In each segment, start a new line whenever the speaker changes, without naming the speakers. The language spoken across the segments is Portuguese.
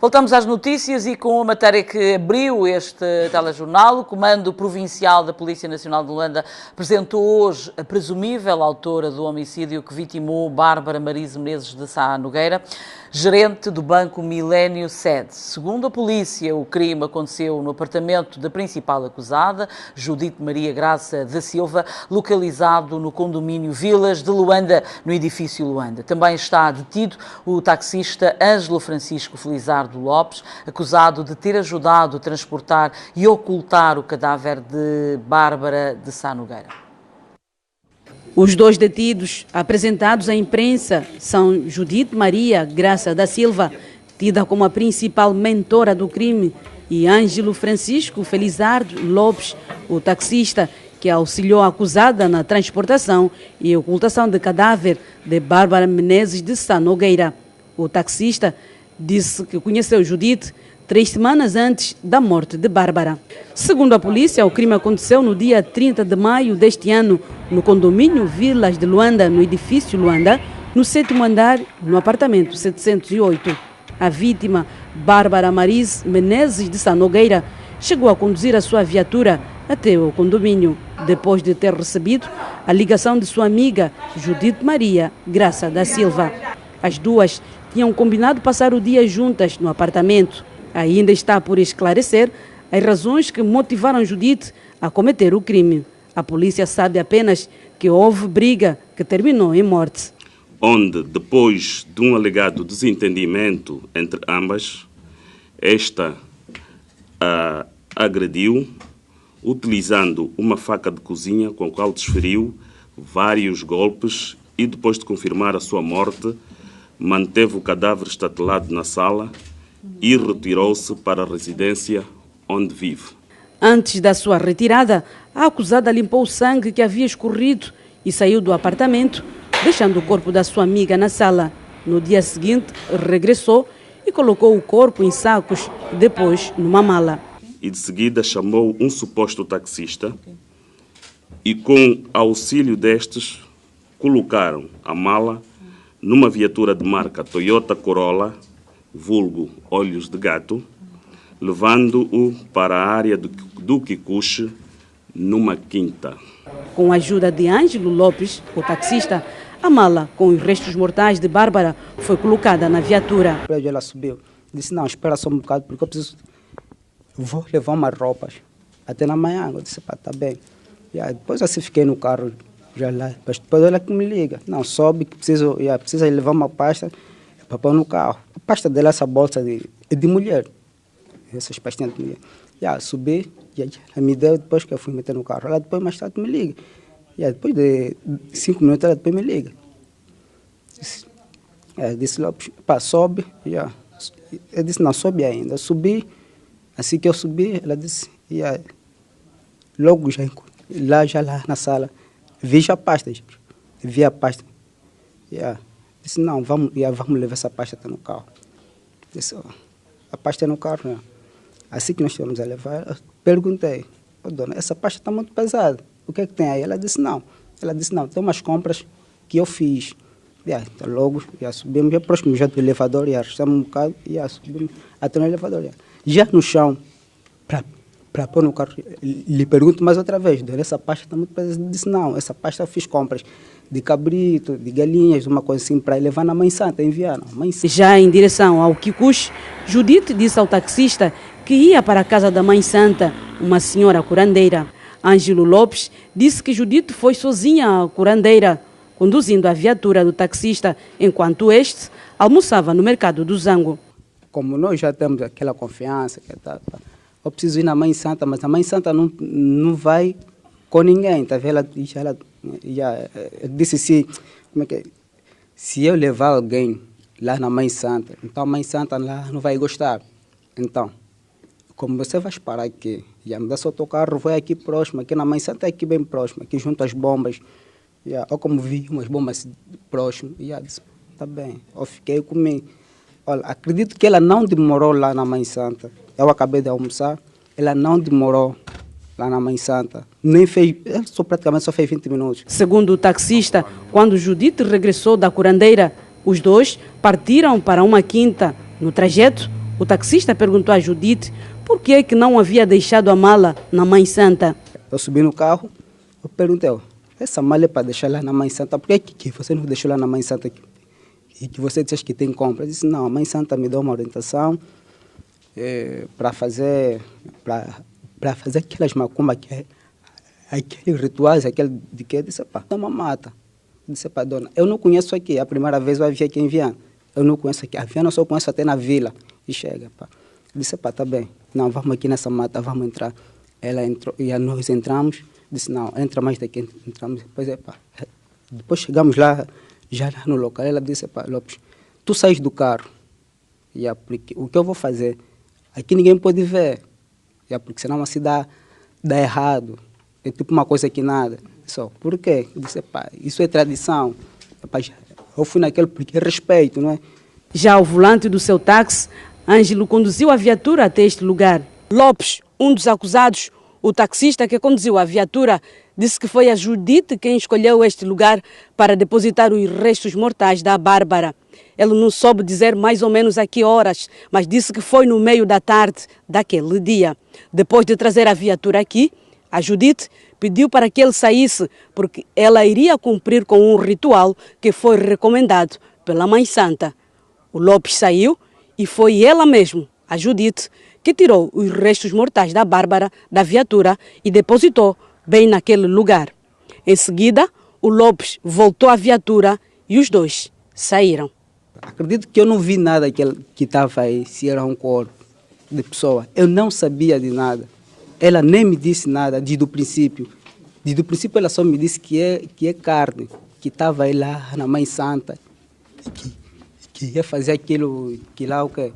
Voltamos às notícias e com a matéria que abriu este telejornal. O Comando Provincial da Polícia Nacional de Luanda apresentou hoje a presumível autora do homicídio que vitimou Bárbara Marise Menezes de Sá Nogueira, gerente do Banco Milênio Sede. Segundo a polícia, o crime aconteceu no apartamento da principal acusada, Judite Maria Graça da Silva, localizado no condomínio Vilas de Luanda, no edifício Luanda. Também está detido o taxista Ângelo Francisco Felizardo Lopes, acusado de ter ajudado a transportar e ocultar o cadáver de Bárbara de Sá Nogueira.
Os dois detidos apresentados à imprensa são Judite Maria Graça da Silva, tida como a principal mentora do crime, e Ângelo Francisco Felizardo Lopes, o taxista que auxiliou a acusada na transportação e ocultação de cadáver de Bárbara Menezes de Sá Nogueira. O taxista disse que conheceu Judite 3 semanas antes da morte de Bárbara. Segundo a polícia, o crime aconteceu no dia 30 de maio deste ano, no condomínio Vilas de Luanda, no edifício Luanda, no 7º andar, no apartamento 708. A vítima, Bárbara Marise Menezes de Sá Nogueira, chegou a conduzir a sua viatura até o condomínio, depois de ter recebido a ligação de sua amiga, Judite Maria Graça da Silva. As duas tinham combinado passar o dia juntas no apartamento. Ainda está por esclarecer as razões que motivaram Judite a cometer o crime. A polícia sabe apenas que houve briga que terminou em morte.
Onde, depois de um alegado desentendimento entre ambas, esta a agrediu, utilizando uma faca de cozinha com a qual desferiu vários golpes e, depois de confirmar a sua morte, manteve o cadáver estatelado na sala e retirou-se para a residência onde vive.
Antes da sua retirada, a acusada limpou o sangue que havia escorrido e saiu do apartamento, deixando o corpo da sua amiga na sala. No dia seguinte, regressou e colocou o corpo em sacos, depois numa mala.
E de seguida chamou um suposto taxista e, com auxílio destes, colocaram a mala numa viatura de marca Toyota Corolla, vulgo Olhos de Gato, levando-o para a área do Kikuchi, numa quinta.
Com a ajuda de Ângelo Lopes, o taxista, a mala com os restos mortais de Bárbara foi colocada na viatura.
Ela subiu, disse, não, espera só um bocado, porque eu preciso, vou levar umas roupas até na manhã. Eu disse, pá, tá bem. E aí, depois assim fiquei no carro, já lá, mas depois ela que me liga, não, sobe, que precisa levar uma pasta para pôr no carro. A pasta dela, essa bolsa é de mulher, essas pastinhas de mulher. Já subi, já me deu, depois que eu fui meter no carro. Ela depois mais tarde me liga. Já depois de 5 minutos ela depois me liga. Disse Lopes, pá, sobe. Já. Eu disse, não, sobe ainda. Eu subi, assim que eu subi, ela disse, logo já lá na sala, vi a pasta, vi a pasta. Disse, não, vamos levar essa pasta até no carro. Disse, a pasta é no carro, né? Assim que nós estivemos a levar, eu perguntei, dona, essa pasta está muito pesada, o que é que tem aí? Ela disse, não, tem umas compras que eu fiz. Então logo, subimos, já próximo já do elevador, arrastamos um bocado, subimos até no elevador. Já no chão, para pôr no carro, lhe pergunto mais outra vez, dona, essa pasta está muito pesada? Ele disse, não, essa pasta eu fiz compras de cabrito, de galinhas, uma coisa assim, para levar na Mãe Santa, enviar.
Já em direção ao Kikuchi, Judite disse ao taxista que ia para a casa da Mãe Santa, uma senhora curandeira. Ângelo Lopes disse que Judite foi sozinha à curandeira, conduzindo a viatura do taxista, enquanto este almoçava no mercado do Zango.
Como nós já temos aquela confiança, eu preciso ir na Mãe Santa, mas a Mãe Santa não vai com ninguém, tá vendo? Ela disse assim, se eu levar alguém lá na Mãe Santa, então a Mãe Santa lá não vai gostar. Então, como você vai parar aqui, já me dá só teu carro, vai aqui próximo, aqui na Mãe Santa é aqui bem próximo, aqui junto às bombas. Ou como vi umas bombas próximas, disse, tá bem, eu fiquei comigo. Olha, acredito que ela não demorou lá na Mãe Santa. Eu acabei de almoçar, ela não demorou lá na Mãe Santa. Nem fez, praticamente só fez 20 minutos.
Segundo o taxista, quando Judite regressou da curandeira, os dois partiram para uma quinta. No trajeto, O taxista perguntou a Judite por que é que não havia deixado a mala na Mãe Santa.
Eu subi no carro, eu perguntei, essa mala é para deixar lá na Mãe Santa, por que você não deixou lá na Mãe Santa e que você diz que tem compra? Eu disse, não, a Mãe Santa me deu uma orientação para fazer aquelas macumbas, aqueles rituais, aquele de que eu disse, pá, é uma mata. Eu disse, pá, dona, eu não conheço aqui, a primeira vez eu vi aqui em Viana, eu não conheço aqui, a Viana eu só conheço até na vila, e chega, pá. Eu disse, pá, tá bem, não, vamos aqui nessa mata, vamos entrar. Ela entrou, e nós entramos, disse, não, entra mais daqui, entramos, depois chegamos lá, já lá no local, ela disse, pá, Lopes, tu sais do carro, porque o que eu vou fazer, aqui ninguém pode ver, porque senão assim dá errado, é tipo uma coisa que nada. Só, por quê? Eu disse, pá, isso é tradição, eu fui naquele porque é respeito, não é?
Já ao volante do seu táxi, Ângelo conduziu a viatura até este lugar. Lopes, um dos acusados, o taxista que conduziu a viatura, disse que foi a Judite quem escolheu este lugar para depositar os restos mortais da Bárbara. Ele não soube dizer mais ou menos a que horas, mas disse que foi no meio da tarde daquele dia. Depois de trazer a viatura aqui, a Judite pediu para que ele saísse, porque ela iria cumprir com um ritual que foi recomendado pela Mãe Santa. O Lopes saiu e foi ela mesma, a Judite, que tirou os restos mortais da Bárbara da viatura e depositou bem naquele lugar. Em seguida, o Lopes voltou à viatura e os dois saíram.
Acredito que eu não vi nada que estava aí, se era um corpo de pessoa. Eu não sabia de nada. Ela nem me disse nada desde o princípio. Desde o princípio ela só me disse que é carne, que estava aí lá na Mãe Santa, que ia fazer aquilo, que lá o quê.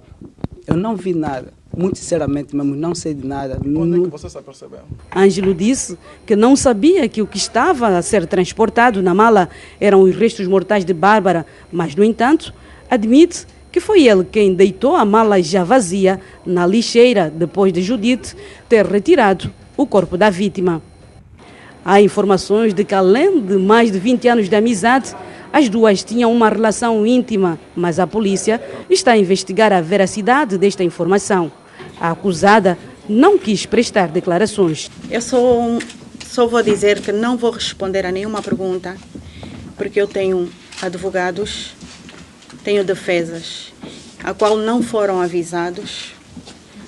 Eu não vi nada. Muito sinceramente mesmo, não sei de nada.
Quando é que você se apercebeu?
Ângelo disse que não sabia que o que estava a ser transportado na mala eram os restos mortais de Bárbara, mas, no entanto, admite que foi ele quem deitou a mala já vazia na lixeira depois de Judite ter retirado o corpo da vítima. Há informações de que, além de mais de 20 anos de amizade, as duas tinham uma relação íntima, mas a polícia está a investigar a veracidade desta informação. A acusada não quis prestar declarações.
Eu só vou dizer que não vou responder a nenhuma pergunta, porque eu tenho advogados, tenho defesas, a qual não foram avisados,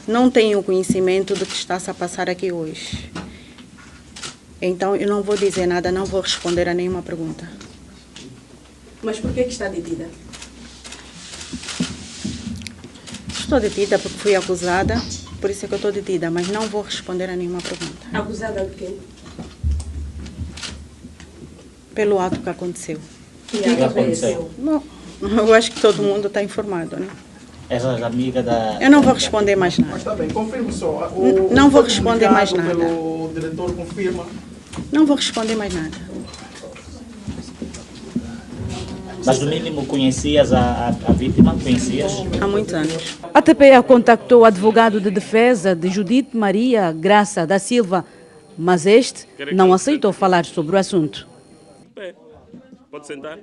não tenho conhecimento do que está-se a passar aqui hoje. Então, eu não vou dizer nada, não vou responder a nenhuma pergunta.
Mas por que está detida?
Estou detida porque fui acusada, por isso é que eu estou detida, mas não vou responder a nenhuma pergunta.
Acusada de quê?
Pelo ato que aconteceu.
Que aconteceu?
Bom, eu acho que todo mundo está informado, né?
Essas amigas da...
Eu não vou responder mais nada.
Mas está bem, confirme só.
Não vou responder mais nada.
O diretor confirma.
Não vou responder mais nada.
Mas no mínimo conhecias a vítima? Conhecias?
Há muitos anos.
A TPE contactou o advogado de defesa de Judite Maria Graça da Silva, mas este não aceitou falar sobre o assunto.
Pode sentar.